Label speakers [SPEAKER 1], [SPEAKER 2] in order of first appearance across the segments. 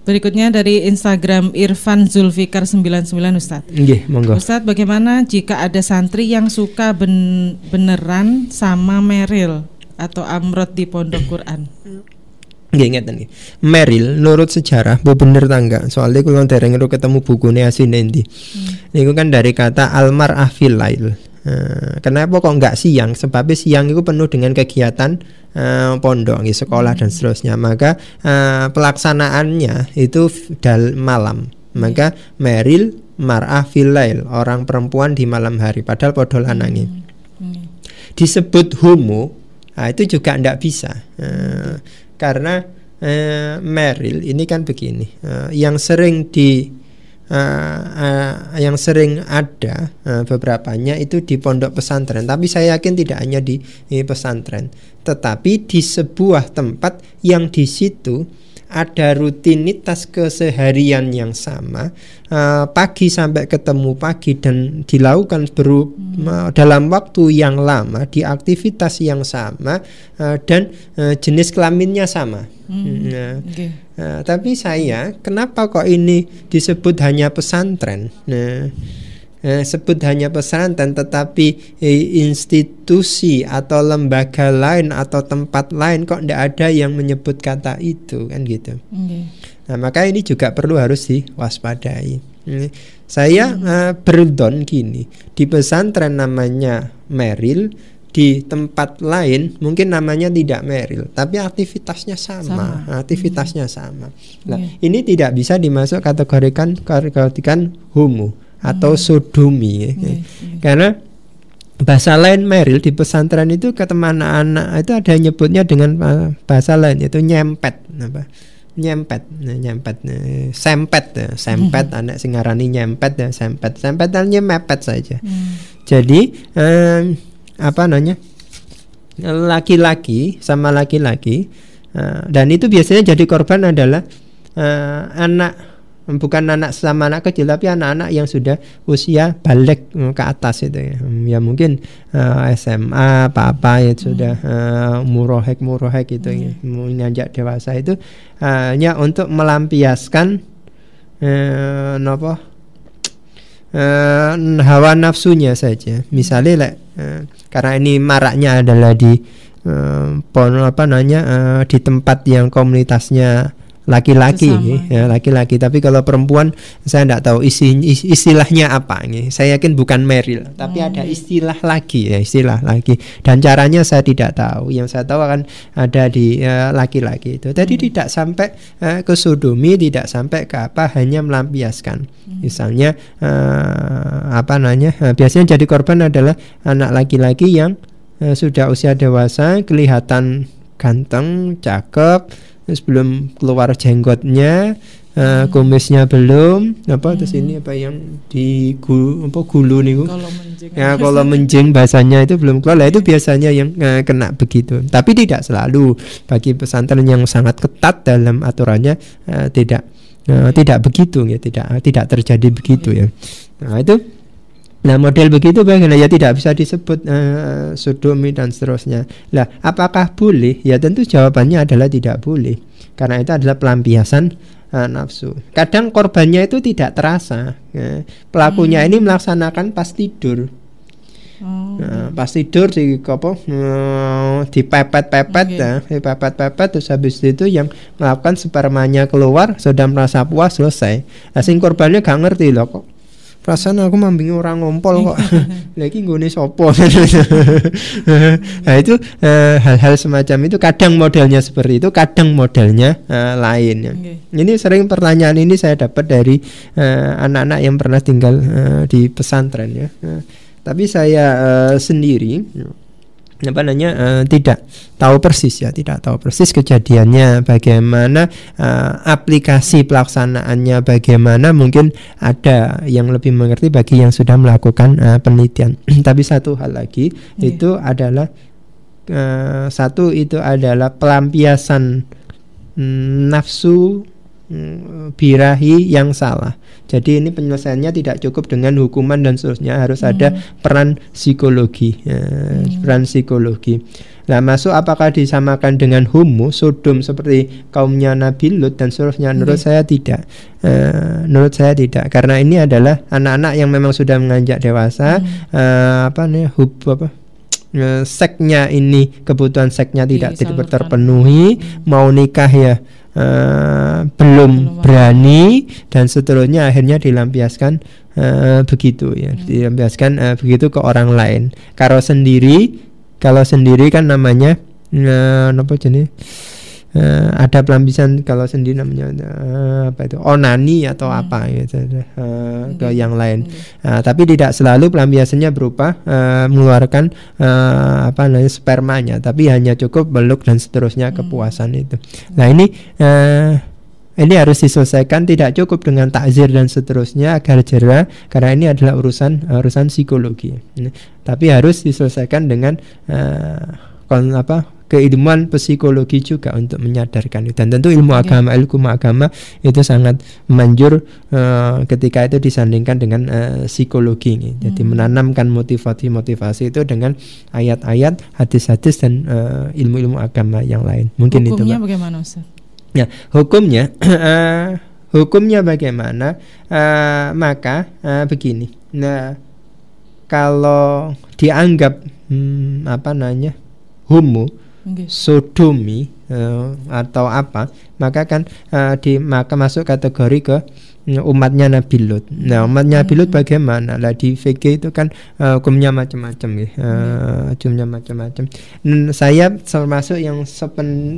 [SPEAKER 1] Berikutnya dari Instagram Irfan Zulfikar 99 Ustadz.
[SPEAKER 2] Nggih, monggo.
[SPEAKER 1] Ustadz, bagaimana jika ada santri yang suka beneran sama Meril atau Amrod di pondok Quran?
[SPEAKER 2] Nggih ngeten nggih. Meril nurut sejarah bu bener tangga. Soalnya kula dereng ketemu bukune asine endi. Niku kan dari kata almar'ah fil lail. Kenapa kok enggak siang? Sebabnya siang itu penuh dengan kegiatan pondok, sekolah dan seterusnya. Maka pelaksanaannya itu malam. Maka Meril mar'ah fil lail, orang perempuan di malam hari. Padahal podo lanange. Disebut homo, itu juga enggak bisa. Karena Meril ini kan begini, yang sering ada beberapanya itu di pondok pesantren. Tapi saya yakin tidak hanya di pesantren, tetapi di sebuah tempat yang di situ ada rutinitas keseharian yang sama, pagi sampai ketemu pagi, dan dilakukan dalam waktu yang lama, di aktivitas yang sama, dan jenis kelaminnya sama. Tapi saya, kenapa kok ini disebut hanya pesantren? Sebut hanya pesantren, tetapi institusi atau lembaga lain atau tempat lain kok tidak ada yang menyebut kata itu, kan gitu. Nah, maka ini juga perlu harus diwaspadai. Saya berdon gini, di pesantren namanya Meril, di tempat lain mungkin namanya tidak Meril, tapi aktivitasnya sama. Aktivitasnya sama. Nah, ini tidak bisa dimasuk kategorikan homo atau sodomi, karena bahasa lain Meril di pesantren itu ke teman anak itu ada nyebutnya dengan bahasa lain, yaitu nyempet, sempet, anak singarani nyempet, sempetannya mepet saja. Jadi laki-laki sama laki-laki, dan itu biasanya jadi korban adalah bukan anak sama anak kecil, tapi anak-anak yang sudah usia balik ke atas itu ya mungkin SMA apa ya sudah murohek itu ya, menanjak dewasa itu hanya untuk melampiaskan hawa nafsunya saja. Misalnya karena ini maraknya adalah di di tempat yang komunitasnya laki-laki, laki-laki. Tapi kalau perempuan saya tidak tahu istilahnya apa. Saya yakin bukan Meril, tapi ada istilah lagi. Dan caranya saya tidak tahu. Yang saya tahu akan ada di laki-laki itu. Jadi tidak sampai ke sodomi, tidak sampai ke apa, hanya melampiaskan. Misalnya biasanya jadi korban adalah anak laki-laki yang sudah usia dewasa, kelihatan ganteng, cakep, terus belum keluar jenggotnya, kumisnya belum, terus ini apa yang di gulu nih, kalau menjeng bahasanya itu belum keluar. Itu biasanya yang kena begitu. Tapi tidak selalu. Bagi pesantren yang sangat ketat dalam aturannya tidak begitu ya, tidak terjadi begitu ya. Nah model begitu bagaimana ya, tidak bisa disebut sodomi dan seterusnya. Lah apakah boleh? Ya tentu jawabannya adalah tidak boleh, karena itu adalah pelampiasan nafsu. Kadang korbannya itu tidak terasa. Pelakunya ini melaksanakan pas tidur. Pas tidur dipepet terus habis itu yang melakukan spermanya keluar, sudah merasa puas, selesai. Asing korbannya gak ngerti loh, kok perasaan aku mambingi orang ngompol kok lagi nggone sopo. Nah itu hal-hal semacam itu kadang modelnya seperti itu, kadang modelnya lain. Ini sering pertanyaan ini saya dapat dari anak-anak yang pernah tinggal di pesantren ya. Tapi saya sendiri tidak tahu persis kejadiannya bagaimana, aplikasi pelaksanaannya bagaimana. Mungkin ada yang lebih mengerti bagi yang sudah melakukan penelitian. Tapi satu hal lagi itu adalah pelampiasan nafsu birahi yang salah. Jadi ini penyelesaiannya tidak cukup dengan hukuman dan seterusnya, harus ada peran psikologi. Lah masuk apakah disamakan dengan homo Sodom seperti kaumnya Nabi Lut dan seterusnya? Menurut saya tidak. Menurut saya tidak, karena ini adalah anak-anak yang memang sudah menganjak dewasa. Seksnya ini, kebutuhan seksnya tidak terpenuhi, mau nikah ya belum berani, dan seterusnya, akhirnya dilampiaskan begitu ya, dilampiaskan begitu ke orang lain. Kalau sendiri kan namanya apa jenis ada pelampiasan, kalau sendiri namanya apa itu, onani atau apa gitu ke yang lain. Tapi tidak selalu pelampiasannya berupa mengeluarkan spermanya, tapi hanya cukup beluk dan seterusnya, kepuasan itu. Nah ini harus diselesaikan, tidak cukup dengan takzir dan seterusnya agar jerah, karena ini adalah urusan psikologi. Tapi harus diselesaikan dengan keilmuan psikologi juga untuk menyadarkan itu. Dan tentu ilmu agama itu sangat manjur ketika itu disandingkan dengan psikologi ini. Jadi menanamkan motivasi itu dengan ayat-ayat, hadis-hadis dan ilmu-ilmu agama yang lain. Mungkin
[SPEAKER 1] hukumnya
[SPEAKER 2] itu, Pak.
[SPEAKER 1] Bagaimana, Ustaz?
[SPEAKER 2] Ya, hukumnya bagaimana? Maka begini. Nah, kalau dianggap homo, sodomi atau apa, maka kan maka masuk kategori ke umatnya Nabi Lut. Nah, umatnya Nabi Lut bagaimana? Lah di fikih itu kan hukumnya macam-macam ya. Hukumnya macam-macam. Saya termasuk yang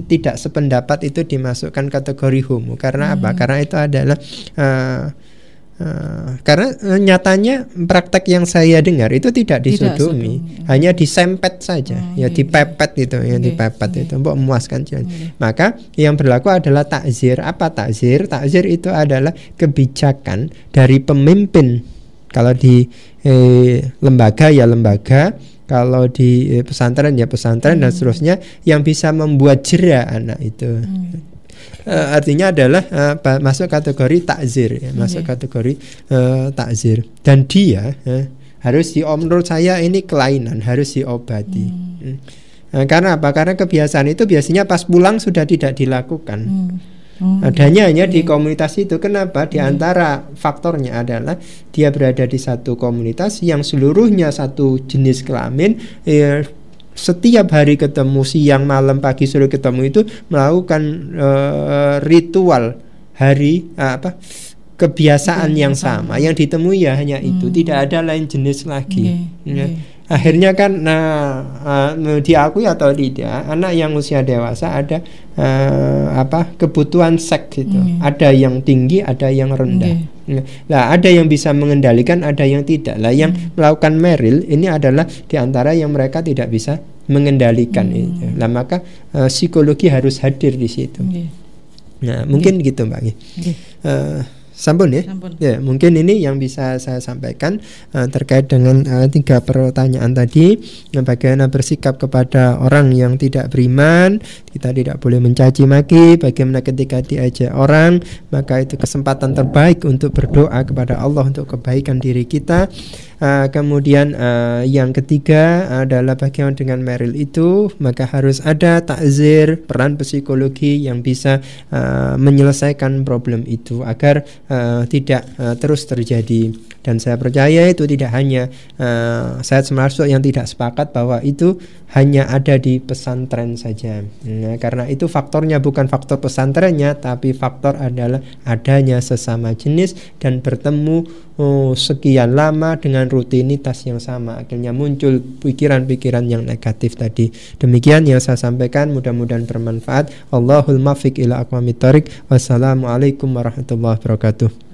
[SPEAKER 2] tidak sependapat itu dimasukkan kategori homo. Karena apa? Karena itu adalah karena nyatanya praktek yang saya dengar itu tidak disodomi, hanya disempet saja, dipepet itu, dipepet itu, untuk memuaskan. Maka yang berlaku adalah takzir. Apa takzir? Takzir itu adalah kebijakan dari pemimpin. Kalau di lembaga ya lembaga, kalau di pesantren ya pesantren dan seterusnya, yang bisa membuat jera anak itu. Artinya adalah masuk kategori takzir ya, masuk kategori takzir, dan dia harus menurut saya ini kelainan, harus diobati. Karena apa? Karena kebiasaan itu biasanya pas pulang sudah tidak dilakukan. Adanya hanya di komunitas itu. Kenapa? Di antara faktornya adalah dia berada di satu komunitas yang seluruhnya satu jenis kelamin. Setiap hari ketemu, siang, malam, pagi, sore ketemu, itu melakukan ritual hari kebiasaan yang sama. Yang ditemui ya hanya itu, tidak ada lain jenis lagi. Akhirnya kan diakui atau tidak, anak yang usia dewasa ada kebutuhan seks itu. Ada yang tinggi, ada yang rendah. Nah, ada yang bisa mengendalikan, ada yang tidak. Lah, yang melakukan meril ini adalah diantara yang mereka tidak bisa mengendalikan itu. Nah, maka psikologi harus hadir di situ. Nah, mungkin gitu, Mbak. Sampun ya? Sampun. Ya, mungkin ini yang bisa saya sampaikan terkait dengan 3 pertanyaan tadi. Bagaimana bersikap kepada orang yang tidak beriman, kita tidak boleh mencaci maki. Bagaimana ketika diajak orang, maka itu kesempatan terbaik untuk berdoa kepada Allah untuk kebaikan diri kita. Kemudian yang ketiga adalah bagaimana dengan meril itu, maka harus ada takzir, peran psikologi yang bisa menyelesaikan problem itu agar tidak terus terjadi. Dan saya percaya itu tidak hanya saya termasuk yang tidak sepakat bahwa itu hanya ada di pesantren saja. Karena itu faktornya bukan faktor pesantrennya, tapi faktor adalah adanya sesama jenis dan bertemu sekian lama dengan rutinitas yang sama, akhirnya muncul pikiran-pikiran yang negatif tadi. Demikian yang saya sampaikan, mudah-mudahan bermanfaat. Allahul muwaffiq ila aqwamit thoriq. Wassalamualaikum warahmatullahi wabarakatuh.